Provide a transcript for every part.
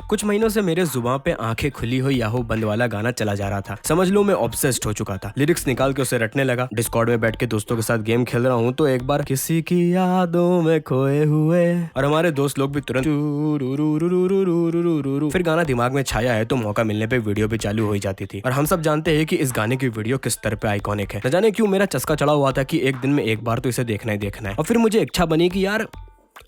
कुछ महीनों से मेरे जुबान पे आंखें खुली हुई याहो बंद वाला गाना चला जा रहा था। समझ लो मैं ऑब्सेस्ड हो चुका था। लिरिक्स निकाल के उसे रटने लगा। डिस्कॉर्ड में बैठ के दोस्तों के साथ गेम खेल रहा हूँ तो एक बार किसी की यादों में खोए हुए और हमारे दोस्त लोग भी तुरंत फिर गाना दिमाग में छाया है तो मौका मिलने पे वीडियो भी चालू हो ही जाती थी। और हम सब जानते हैं कि इस गाने की वीडियो किस तरह पे आइकॉनिक है। न जाने क्यों मेरा चस्का चढ़ा हुआ था कि एक दिन में एक बार तो इसे देखना ही देखना है। और फिर मुझे इच्छा बनी कि यार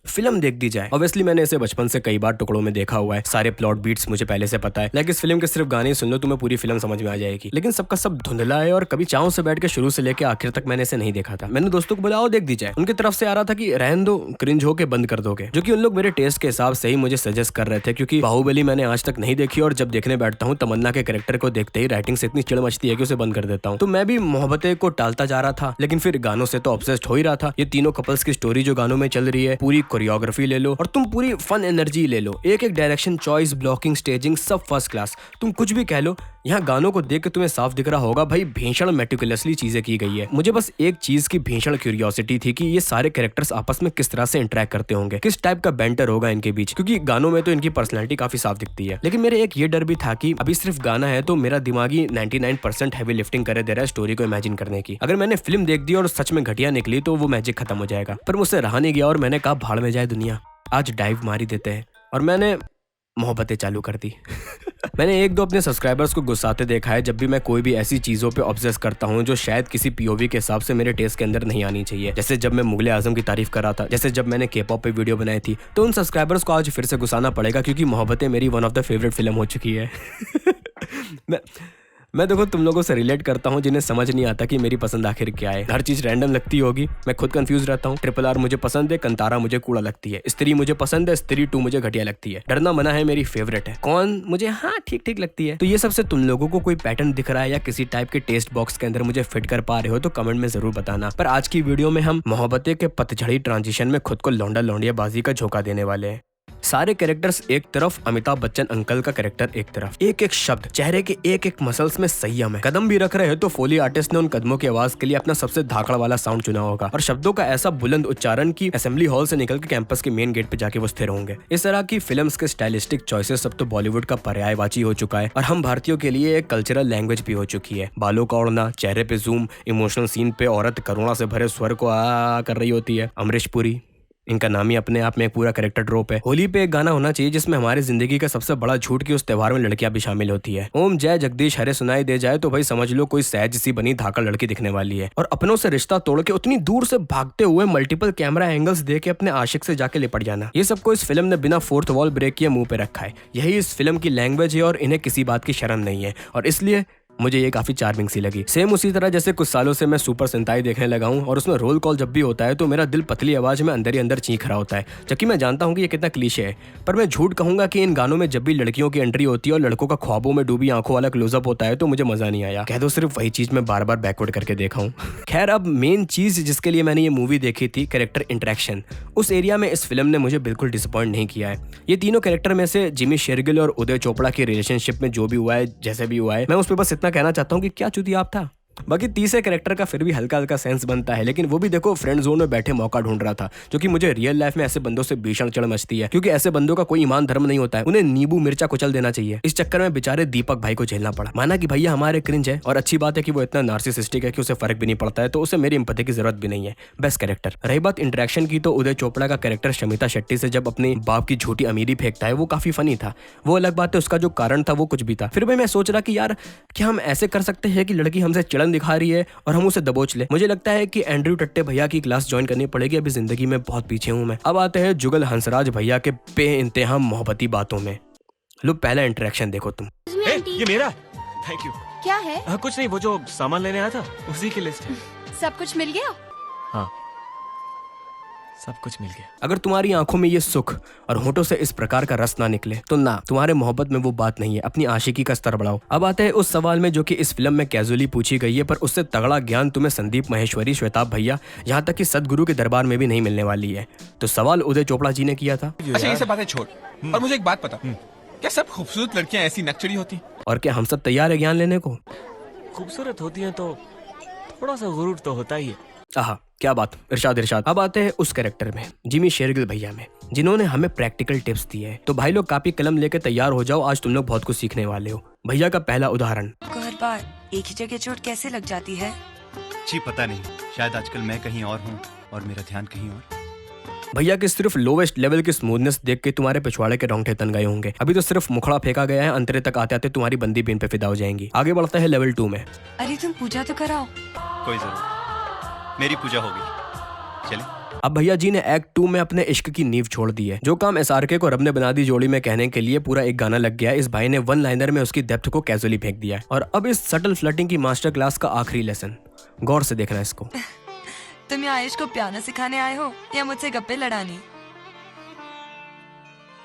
फिल्म देख दी जाए। ऑब्वियसली मैंने इसे बचपन से कई बार टुकड़ों में देखा हुआ है। सारे प्लॉट बीट्स मुझे पहले से पता है। लेकिन इस फिल्म के सिर्फ गाने सुन लो तुम्हें पूरी फिल्म समझ में आ जाएगी। लेकिन सबका सब धुंधला है और कभी चाव से बैठ के शुरू से लेकर आखिर तक मैंने इसे नहीं देखा था। मैंने दोस्तों को बुलाओ देख दी जाए। उनकी तरफ से आ रहा था कि रहन दो, क्रिंज हो के बंद कर दोगे, जो कि उन लोग मेरे टेस्ट के हिसाब से ही मुझे सजेस्ट कर रहे थे। क्योंकि बाहुबली मैंने आज तक नहीं देखी और जब देखने बैठता हूँ तमन्ना के कैरेक्टर को देखते ही राइटिंग से इतनी चिड़ मचती है कि उसे बंद कर देता हूँ। तो मैं भी मोहब्बतें को टालता जा रहा था। लेकिन फिर गानों से तो ऑब्सेस्ड हो ही रहा था। ये तीनों कपल्स की स्टोरी जो गानों में चल रही है, पूरी कोरियोग्राफी ले लो और तुम पूरी फन एनर्जी ले लो, एक एक डायरेक्शन चॉइस, ब्लॉकिंग, स्टेजिंग सब फर्स्ट क्लास। तुम कुछ भी कह लो, यहाँ गानों को देख के तुम्हें साफ दिख रहा होगा भाई भीषण मेटिकुलसली चीजें की गई है। मुझे बस एक चीज की भीषण क्यूरियोसिटी थी कि ये सारे कैरेक्टर्स आपस में किस तरह से इंटरेक्ट करते होंगे, किस टाइप का बैंटर होगा इनके बीच, क्योंकि गानों में तो इनकी पर्सनैलिटी काफी साफ दिखती है। लेकिन मेरे एक ये डर भी था कि अभी सिर्फ गाना है तो मेरा दिमागी 99% हैवी लिफ्टिंग करे दे रहा है स्टोरी को इमेजिन करने की। अगर मैंने फिल्म देख दी और सच में घटिया निकली तो वो मैजिक खत्म हो जाएगा। पर मुझसे रहा नहीं गया और मैंने कहा भाड़ में जाए दुनिया, आज डाइव मारी देते हैं। और मैंने मोहब्बतें चालू कर दी। मैंने एक दो अपने सब्सक्राइबर्स को गुस्साते देखा है जब भी मैं कोई भी ऐसी चीजों पे ऑब्सेस करता हूँ जो शायद किसी पीओवी के हिसाब से मेरे टेस्ट के अंदर नहीं आनी चाहिए। जैसे जब मैं मुगले आजम की तारीफ कर रहा था, जैसे जब मैंने के पॉप पे वीडियो बनाई थी। तो उन सब्सक्राइबर्स को आज फिर से गुस्साना पड़ेगा क्योंकि मोहब्बतें मेरी one of the favourite film हो चुकी है। मैं देखो तुम लोगों से रिलेट करता हूँ जिन्हें समझ नहीं आता कि मेरी पसंद आखिर क्या है। हर चीज रैंडम लगती होगी, मैं खुद कंफ्यूज रहता हूँ। RRR मुझे पसंद है, कंतारा मुझे कूड़ा लगती है, स्त्री मुझे पसंद है, स्त्री 2 मुझे घटिया लगती है, डरना मना है मेरी फेवरेट है, कौन मुझे हाँ ठीक ठीक लगती है। तो ये सबसे तुम लोगों को कोई पैटर्न दिख रहा है या किसी टाइप के टेस्ट बॉक्स के अंदर मुझे फिट कर पा रहे हो तो कमेंट में जरूर बताना। पर आज की वीडियो में हम मोहब्बतें के पतझड़ी ट्रांजिशन में खुद को लौंडा लौंडिया बाजी का झोंका देने वाले हैं। सारे कैरेक्टर्स एक तरफ, अमिताभ बच्चन अंकल का कैरेक्टर एक तरफ, एक एक शब्द, चेहरे के एक एक मसल्स में संयम है। कदम भी रख रहे हैं तो फोली आर्टिस्ट ने उन कदमों की आवाज के लिए अपना सबसे धाकड़ वाला साउंड चुना होगा और शब्दों का ऐसा बुलंद उच्चारण की असेंबली हॉल से निकल के कैंपस के मेन गेट पे जाके वो स्थिर होंगे। इस तरह की फिल्म्स के स्टाइलिस्टिक चॉइसेस सब तो बॉलीवुड का पर्यायवाची हो चुका है और हम भारतीयों के लिए एक कल्चरल लैंग्वेज भी हो चुकी है। बालों का उड़ना, चेहरे पे जूम, इमोशनल सीन पे औरत करुणा से भरे स्वर को आ कर रही होती है। अमरीश पुरी, इनका नाम ही अपने आप में एक पूरा कैरेक्टर ड्रॉप है। होली पे एक गाना होना चाहिए जिसमें हमारी जिंदगी का सबसे बड़ा झूठ की उस त्योहार में लड़कियां भी शामिल होती है। ओम जय जगदीश हरे सुनाई दे जाए तो भाई समझ लो कोई सहज सी बनी धाकड़ लड़की दिखने वाली है। और अपनों से रिश्ता तोड़ के उतनी दूर से भागते हुए मल्टीपल कैमरा एंगल्स दे के अपने आशिक से जाके लिपट जाना, ये सबको इस फिल्म ने बिना फोर्थ वॉल ब्रेक किए मुंह पे रखा है। यही इस फिल्म की लैंग्वेज है और इन्हें किसी बात की शर्म नहीं है और इसलिए मुझे ये काफी चार्मिंग सी लगी। सेम उसी तरह जैसे कुछ सालों से मैं सुपर सेंताई देखने लगा हूँ और उसमें रोल कॉल जब भी होता है तो मेरा दिल पतली आवाज में अंदर ही अंदर चीख रहा होता है। जबकि मैं जानता हूँ कि ये कितना क्लीशे है, पर मैं झूठ कहूंगा कि इन गानों में जब भी लड़कियों की एंट्री होती है और लड़कों का ख्वाबों में डूबी आंखों वाला क्लोजअप होता है तो मुझे मजा नहीं आया। कह दो सिर्फ वही चीज मैं बार बार बैकवर्ड करके देखा हूँ। खैर अब मेन चीज जिसके लिए मैंने ये मूवी देखी थी, कैरेक्टर इंटरेक्शन, उस एरिया में इस फिल्म ने मुझे बिल्कुल डिसअपॉइंट नहीं किया है। ये तीनों कैरेक्टर में से जिमी शेरगिल और उदय चोपड़ा की रिलेशनशिप में जो भी हुआ है, जैसे भी हुआ है, मैं उस पर बस इतना कहना चाहता हूँ कि क्या चुती आप था। बाकी तीसरे कैरेक्टर का फिर भी हल्का हल्का सेंस बनता है, लेकिन वो भी देखो फ्रेंड जोन में बैठे मौका ढूंढ रहा था, जो कि मुझे रियल लाइफ में ऐसे बंदों से भीषण चिढ़ मचती है क्योंकि ऐसे बंदों का कोई ईमान धर्म नहीं होता है, उन्हें नींबू मिर्चा कुचल देना चाहिए। इस चक्कर में बेचारे दीपक भाई को झेलना पड़ा। माना कि भैया हमारे क्रिंज है और अच्छी बात है कि वो इतना नार्सिसिस्टिक है कि उसे फर्क भी नहीं पड़ता है, तो उसे मेरी एम्पैथी की जरूरत भी नहीं है। Best character. रही बात इंटरेक्शन की तो उदय चोपड़ा का कैरेक्टर शमिता शेट्टी से जब अपने बाप की झूठी अमीरी फेंकता है वो काफी फनी था। वो अलग बात है, उसका जो कारण था वो कुछ भी था। फिर भी मैं सोच रहा कि यार क्या हम ऐसे कर सकते हैं कि लड़की हमसे चिड़न दिखा रही है और हम उसे दबोच ले। मुझे लगता है कि एंड्रयू टट्टे भैया की क्लास ज्वाइन करनी पड़ेगी, अभी जिंदगी में बहुत पीछे हूं मैं। अब आते हैं जुगल हंसराज भैया के बेइंतहा मोहब्बती बातों में। लो पहला इंटरेक्शन देखो तुम। ये मेरा, थैंक यू। क्या है? कुछ नहीं, वो जो सामान लेने आया था उसी की लिस्ट है। सब कुछ मिल गया? हाँ सब कुछ मिल गया। अगर तुम्हारी आंखों में ये सुख और होठों से इस प्रकार का रस ना निकले तो ना, तुम्हारे मोहब्बत में वो बात नहीं है। अपनी आशिकी का स्तर बढ़ाओ। अब आते हैं उस सवाल में जो कि इस फिल्म में कैजुअली पूछी गई है, पर उससे तगड़ा ज्ञान तुम्हें संदीप महेश्वरी, श्वेताब भैया, यहाँ तक कि सदगुरु के दरबार में भी नहीं मिलने वाली है। तो सवाल उदय चोपड़ा जी ने किया था। अच्छा ये सब बातें छोड़ और मुझे एक बात पता, क्या सब खूबसूरत लड़कियां ऐसी नकचड़ी होती? और क्या हम सब तैयार है ज्ञान लेने को? खूबसूरत होती है तो थोड़ा सा गुरूर तो होता ही है। आहा, क्या बात, इरशाद इरशाद। अब आते हैं उस कैरेक्टर में, जिमी शेरगिल भैया में, जिन्होंने हमें प्रैक्टिकल टिप्स दिए हैं। तो भाई लोग कापी कलम लेके तैयार हो जाओ, आज तुम लोग बहुत कुछ सीखने वाले हो। भैया का पहला उदाहरण। को हर बार एक ही जगह चोट कैसे लग जाती है? जी पता नहीं, शायद आजकल मैं कहीं और हूँ और मेरा ध्यान कहीं और। भैया की सिर्फ लोवेस्ट लेवल की स्मूथनेस देख के तुम्हारे पिछवाड़े के रोंगटे तन गए होंगे। अभी तो सिर्फ मुखड़ा फेंका गया है, अंतरे तक आते आते तुम्हारी बंदी बीन पे फिदा हो जाएंगी। आगे बढ़ता है लेवल 2 में। अरे तुम पूजा तो कराओ। कोई जरूर, मेरी पूजा होगी, चले। अब भैया जी ने एक्ट 2 में अपने इश्क की नींव छोड़ दी है। जो काम एसआरके को रब ने बना दी जोड़ी में कहने के लिए पूरा एक गाना लग गया, इस भाई ने वन लाइनर में उसकी डेप्थ को कैजुअली फेंक दिया है। और अब इस सटल फ्लर्टिंग की मास्टर क्लास का आखिरी लेसन, गौर से देखना इसको। तुम यहाँ आयुष को पियानो सिखाने आए हो या मुझसे गप्पे लड़ानी?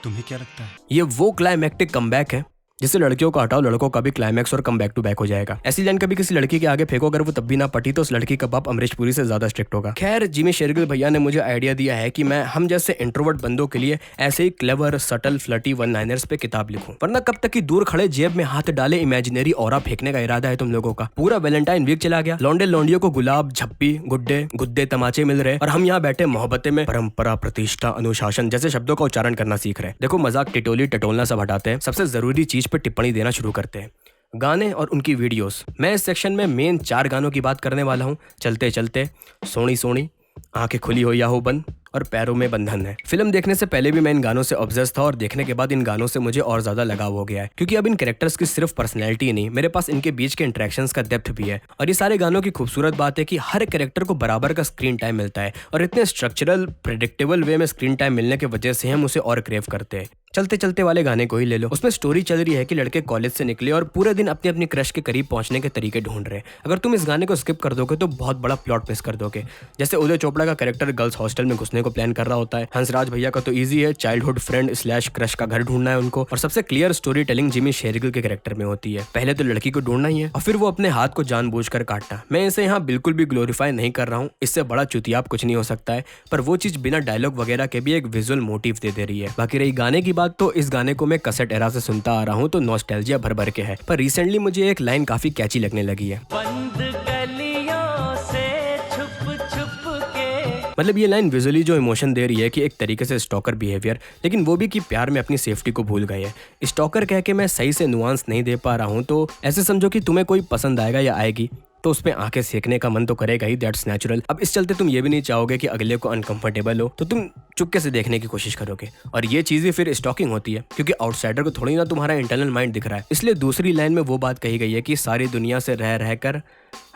तुम्हें क्या लगता है? ये वो क्लाइमैक्टिक कमबैक है जिससे लड़कियों को हटाओ, लड़कों का भी क्लाइमैक्स और कम बैक टू बैक हो जाएगा। ऐसी लाइन कभी किसी लड़की के आगे फेंको, अगर वो तब भी ना पटी तो उस लड़की का बाप अमरीश पुरी से ज्यादा स्ट्रिक्ट होगा। खैर, जिमी शेरगिल भैया ने मुझे आइडिया दिया है कि मैं हम जैसे इंट्रोवर्ट बंदों के लिए ऐसे ही क्लेवर सटल फ्लटी वन लाइनर्स पे किताब लिखूं, वरना कब तक की दूर खड़े जेब में हाथ डाले इमेजिनरी ऑरा फेंकने का इरादा है तुम लोगों का। पूरा वैलेंटाइन वीक चला गया, लौंडे लौंडियों को गुलाब, झप्पी, गुड्डे, गुद्दे, तमाचे मिल रहे और हम यहाँ बैठे मोहब्बतें में परंपरा, प्रतिष्ठा, अनुशासन जैसे शब्दों का उच्चारण करना सीख रहे। देखो, मजाक, टिटोली, टटोलना सब हटाते हैं, सबसे जरूरी चीज पे टिप्पणी देना शुरू करते हैं, गाने और उनकी वीडियोस। मैं इस सेक्शन में मेन 4 गानों की बात करने वाला हूँ। चलते चलते, सोनी सोनी, आंखें खुली हो या हो बंद और पैरों में बंधन है। फिल्म देखने से पहले भी मैं इन गानों से ऑब्सेस था और देखने के बाद इन गानों से मुझे और ज्यादा लगाव हो गया है, क्योंकि अब इन कैरेक्टर्स की सिर्फ पर्सनैलिटी ही नहीं, मेरे पास इनके बीच के इंटरेक्शंस का डेप्थ भी है। और ये सारे गानों की खूबसूरत बात है कि हर कैरेक्टर को बराबर का स्क्रीन टाइम मिलता है और इतने स्ट्रक्चरल, प्रेडिक्टेबल वे में स्क्रीन टाइम मिलने की वजह से हम उसे और क्रेव करते हैं। चलते चलते वाले गाने को ही ले लो, उसमें स्टोरी चल रही है कि लड़के कॉलेज से निकले और पूरे दिन अपनी अपनी क्रश के करीब पहुंचने के तरीके ढूंढ रहे हैं। अगर तुम इस गाने को स्किप कर दोगे तो बहुत बड़ा प्लॉट मिस कर दोगे। जैसे उदय चोपड़ा का कैरेक्टर गर्ल्स हॉस्टल में घुसने को प्लान कर रहा होता है, हंसराज भैया का तो इजी है, चाइल्डहुड फ्रेंड स्लैश क्रश का घर ढूंढना है उनको, और सबसे clear story telling Jimmy Shergill के कैरेक्टर में होती है। पहले तो लड़की को ढूंढना ही है और फिर वो अपने हाथ को जानबूझकर काटना। मैं इसे यहाँ बिल्कुल भी ग्लोरीफाई नहीं कर रहा हूँ, इससे बड़ा चुतियाब कुछ नहीं हो सकता है, पर वो चीज बिना डायलॉग वगैरह के भी एक विजुअल मोटिव दे रही है। बाकी रही गाने की बात, तो इस गाने को मैं कैसेट एरा से सुनता आ रहा हूँ तो नॉस्टैल्जिया भर भर के है, पर रिसेंटली मुझे एक लाइन काफी कैची लगने लगी है। बंद गलियों से छुप छुप के, मतलब ये लाइन विजुअली जो इमोशन दे रही है कि एक तरीके से स्टॉकर बिहेवियर, लेकिन वो भी कि प्यार में अपनी सेफ्टी को भूल गए है। स्टॉकर कह के मैं सही से नुआंस नहीं दे पा रहा हूँ, तो ऐसे समझो कि तुम्हें कोई पसंद आएगा या आएगी तो उस पे आंखें सेकने का मन तो करेगा ही, दैट्स नेचुरल। अब इस चलते तुम ये भी नहीं चाहोगे कि अगले को अनकंफर्टेबल हो, तो तुम चुपके से देखने की कोशिश करोगे, और ये चीजें फिर स्टॉकिंग होती है, क्योंकि आउटसाइडर को थोड़ी ना तुम्हारा इंटरनल माइंड दिख रहा है। इसलिए दूसरी लाइन में वो बात कही गई है कि सारी दुनिया से रह रह कर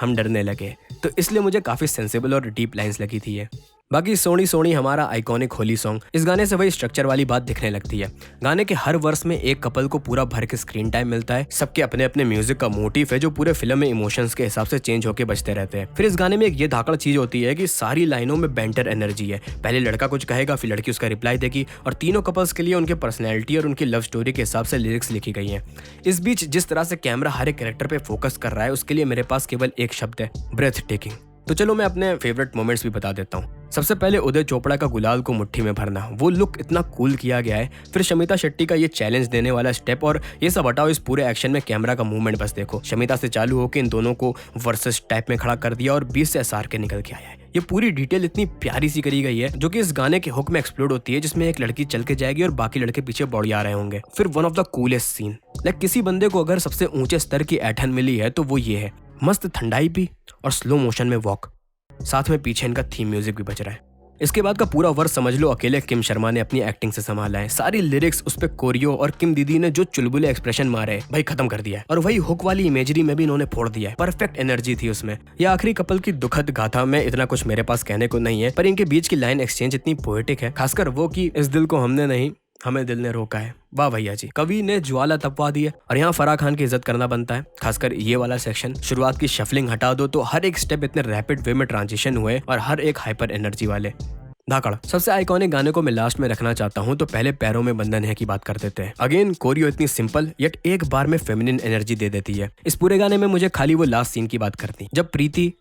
हम डरने लगे, तो इसलिए मुझे काफी सेंसिबल और डीप लाइन्स लगी थी ये। बाकी सोनी सोनी हमारा आइकॉनिक होली सॉन्ग, इस गाने से वही स्ट्रक्चर वाली बात दिखने लगती है। गाने के हर वर्स में एक कपल को पूरा भर के स्क्रीन टाइम मिलता है, सबके अपने अपने म्यूजिक का मोटिव है जो पूरे फिल्म में इमोशंस के हिसाब से चेंज होकर बजते रहते हैं। फिर इस गाने में एक ये धाकड़ चीज होती है कि सारी लाइनों में बैंटर एनर्जी है। पहले लड़का कुछ कहेगा, फिर लड़की उसका रिप्लाई देगी, और तीनों कपल्स के लिए उनके पर्सनैलिटी और उनकी लव स्टोरी के हिसाब से लिरिक्स लिखी गई हैं। इस बीच जिस तरह से कैमरा हर एक कैरेक्टर पे फोकस कर रहा है, उसके लिए मेरे पास केवल एक शब्द है, ब्रेथ टेकिंग। तो चलो मैं अपने फेवरेट मोमेंट्स भी बता देता हूँ। सबसे पहले उदय चोपड़ा का गुलाल को मुट्ठी में भरना, वो लुक इतना कूल किया गया है। फिर शमिता शेट्टी का ये चैलेंज देने वाला स्टेप, और ये सब हटाओ, इस पूरे एक्शन में कैमरा का मूवमेंट बस देखो। शमिता से चालू होकर इन दोनों को वर्सेस टाइप में खड़ा कर दिया और 20 से एसआर के निकल के आया है। ये पूरी डिटेल इतनी प्यारी सी करी गई है जो कि इस गाने के हुक में एक्सप्लोड होती है, जिसमें एक लड़की चल के जाएगी और बाकी लड़के पीछे बौड़ी आ रहे होंगे। फिर one of the coolest scene, like किसी बंदे को अगर सबसे ऊंचे स्तर की ऐठन मिली है तो वो ये है, मस्त ठंडाई भी और स्लो मोशन में वॉक, साथ में पीछे इनका थीम म्यूजिक भी बज रहा है। इसके बाद का पूरा वर्ष समझ लो अकेले किम शर्मा ने अपनी एक्टिंग से संभाला है। सारी लिरिक्स, उस पे कोरियो और किम दीदी ने जो चुलबुले एक्सप्रेशन मारे भाई खत्म कर दिया है, और वही हुक वाली इमेजरी में भी इन्होंने फोड़ दिया है। परफेक्ट एनर्जी थी उसमें। यह आखिरी कपल की दुखद गाथा में इतना कुछ मेरे पास कहने को नहीं है, पर इनके बीच की लाइन एक्सचेंज इतनी पोएटिक है, खासकर वो कि इस दिल को हमने नहीं, हमें दिल ने रोका है। वाह भैया जी, कवि ने ज्वाला तपवा दी है। और यहाँ फराह खान की इज्जत करना बनता है, खासकर ये वाला सेक्शन। शुरुआत की शफलिंग हटा दो तो हर एक स्टेप इतने रैपिड वे में ट्रांजिशन हुए और हर एक हाइपर एनर्जी वाले। धाकड़ सबसे आइकॉनिक गाने को मैं लास्ट में रखना चाहता हूँ, तो पहले पैरों में बंधन है की बात कर देते हैं। अगेन कोरियो इतनी सिंपल येट एक बार में फेमिनिन एनर्जी दे देती है। इस पूरे गाने में मुझे खाली वो लास्ट सीन की बात करती, जब प्रीति,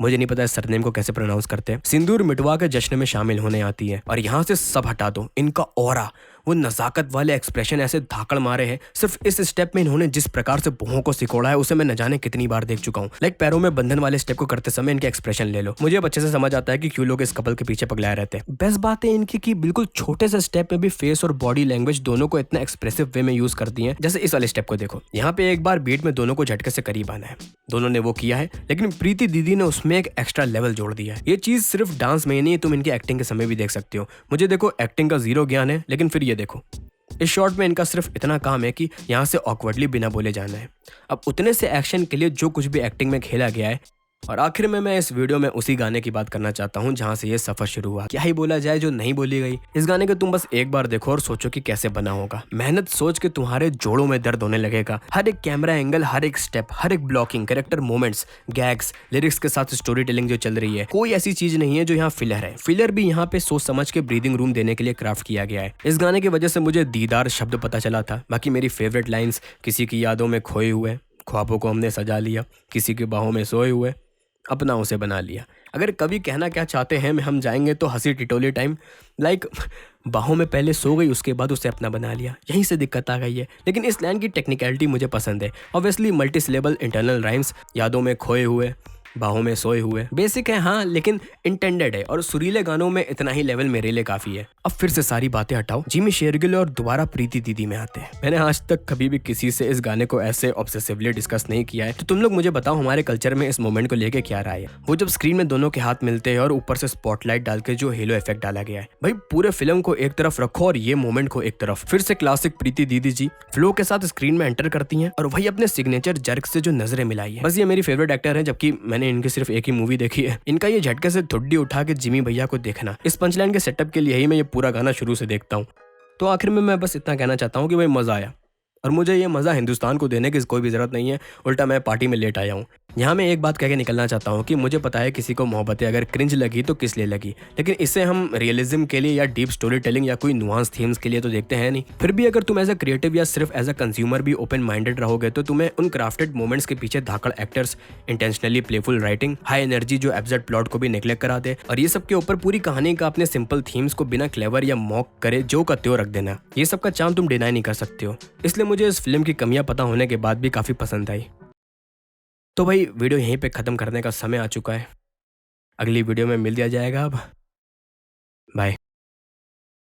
मुझे नहीं पता इस सरनेम को कैसे प्रोनाउंस करते हैं, सिंदूर मिटवा के जश्न में शामिल होने आती है। और यहाँ से सब हटा दो, इनका ऑरा, वो नजाकत वाले एक्सप्रेशन ऐसे धाकड़ मारे हैं। सिर्फ इस स्टेप में इन्होंने जिस प्रकार से भुहों को सिकोड़ा है उसे मैं न जाने कितनी बार देख चुका हूँ। लाइक पैरों में बंधन वाले स्टेप को करते समय इनके एक्सप्रेशन ले लो, मुझे अब अच्छे से समझ आता है कि क्यों लोग इस कपल के पीछे पगलाए रहते हैं। बेस्ट बात है इनकी कि बिल्कुल छोटे से स्टेप में भी फेस और बॉडी लैंग्वेज दोनों को इतना एक्सप्रेसिव वे में यूज करती है। जैसे इस वाले स्टेप को देखो, यहाँ पे एक बार बीट में दोनों को झटके से करीब आना है, दोनों ने वो किया है, लेकिन प्रीति दीदी ने उसमें एक एक्स्ट्रा लेवल जोड़ दिया है। ये चीज सिर्फ डांस में ही नहीं, तुम इनके एक्टिंग के समय भी देख सकते हो। मुझे देखो एक्टिंग का जीरो ज्ञान है, लेकिन फिर ये देखो इस शॉट में इनका सिर्फ इतना काम है कि यहाँ से ऑकवर्डली बिना बोले जाना है। अब उतने से एक्शन के लिए जो कुछ भी एक्टिंग में खेला गया है। और आखिर में मैं इस वीडियो में उसी गाने की बात करना चाहता हूँ जहाँ से ये सफर शुरू हुआ। क्या ही बोला जाए जो नहीं बोली गई। इस गाने को तुम बस एक बार देखो और सोचो कि कैसे बना होगा। मेहनत सोच के तुम्हारे जोड़ों में दर्द होने लगेगा। हर एक कैमरा एंगल, हर एक स्टेप, हर एक blocking, character moments, gags, lyrics के साथ स्टोरी टेलिंग जो चल रही है, कोई ऐसी चीज नहीं है जो यहाँ फिलर है। फिलर भी यहाँ पे सोच समझ के ब्रीदिंग रूम देने के लिए क्राफ्ट किया गया है। इस गाने की वजह से मुझे दीदार शब्द पता चला था। बाकी मेरी फेवरेट लाइन्स, किसी की यादों में खोए हुए, ख्वाबों को हमने सजा लिया, किसी की बाहों में सोए हुए, अपना उसे बना लिया। अगर कभी कहना क्या चाहते हैं हम जाएंगे तो हंसी टिटोली टाइम। लाइक बाहों में पहले सो गई, उसके बाद उसे अपना बना लिया, यहीं से दिक्कत आ गई है। लेकिन इस लाइन की टेक्निकलिटी मुझे पसंद है। Obviously multi syllable internal rhymes, यादों में खोए हुए, बाहों में सोए हुए, बेसिक है हाँ, लेकिन इंटेंडेड है। और सुरीले गानों में इतना ही लेवल मेरे लिए काफी है। अब फिर से सारी बातें हटाओ, जिमी शेरगिल और दोबारा प्रीति दीदी में आते हैं। मैंने आज तक कभी भी किसी से इस गाने को ऐसे ऑब्सेसिवली डिस्कस नहीं किया है, तो तुम लोग मुझे बताओ हमारे कल्चर में इस मोमेंट को लेके क्या राय है। वो जब स्क्रीन में दोनों के हाथ मिलते हैं और ऊपर से स्पॉटलाइट डाल के जो हेलो इफेक्ट डाला गया है, भाई पूरे फिल्म को एक तरफ रखो और ये मोमेंट को एक तरफ। फिर से क्लासिक प्रीति दीदी जी फ्लो के साथ स्क्रीन में एंटर करती हैं और वही अपने सिग्नेचर जर्क से जो नजरें मिलाई है। बस ये मेरी फेवरेट एक्टर है, जबकि मैंने इनकी सिर्फ एक ही मूवी देखी है। इनका ये झटके से थुड्डी उठा के जिमी भैया को देखना, इस पंचलाइन के सेटअप के लिए ही मैं ये पूरा गाना शुरू से देखता हूँ। तो आखिर में मैं बस इतना कहना चाहता हूँ कि भाई मजा आया, और मुझे ये मजा हिंदुस्तान को देने की कोई भी जरूरत नहीं है, उल्टा मैं पार्टी में लेट आया हूँ। यहाँ मैं एक बात कह के निकलना चाहता हूँ कि मुझे पता है किसी को मोहब्बतें अगर क्रिंज लगी तो किस लिए लगी, लेकिन इसे हम रियलिज्म के लिए या डीप स्टोरी टेलिंग या कोई नुआंस थीम्स के लिए तो देखते हैं नहीं। फिर भी अगर तुम एज अ क्रिएटिव या सिर्फ एज अ कंज्यूमर भी ओपन माइंडेड रहोगे तो तुम्हें उन क्राफ्टेड मोमेंट्स के पीछे धाकड़ actors, intentionally playful writing, high energy जो एब्सर्ड प्लॉट को भी नेग्लेक्ट करा दे, और ये सब के ऊपर पूरी कहानी का अपने सिंपल थीम्स को बिना क्लेवर या मॉक करे जो का त्यों रख देना, ये सब का चार्म तुम डिनाई नहीं कर सकते हो। इसलिए मुझे इस फिल्म की कमियां पता होने के बाद भी काफी पसंद आई। तो भाई वीडियो यहीं पे खत्म करने का समय आ चुका है। अगली वीडियो में मिल दिया जाएगा अब।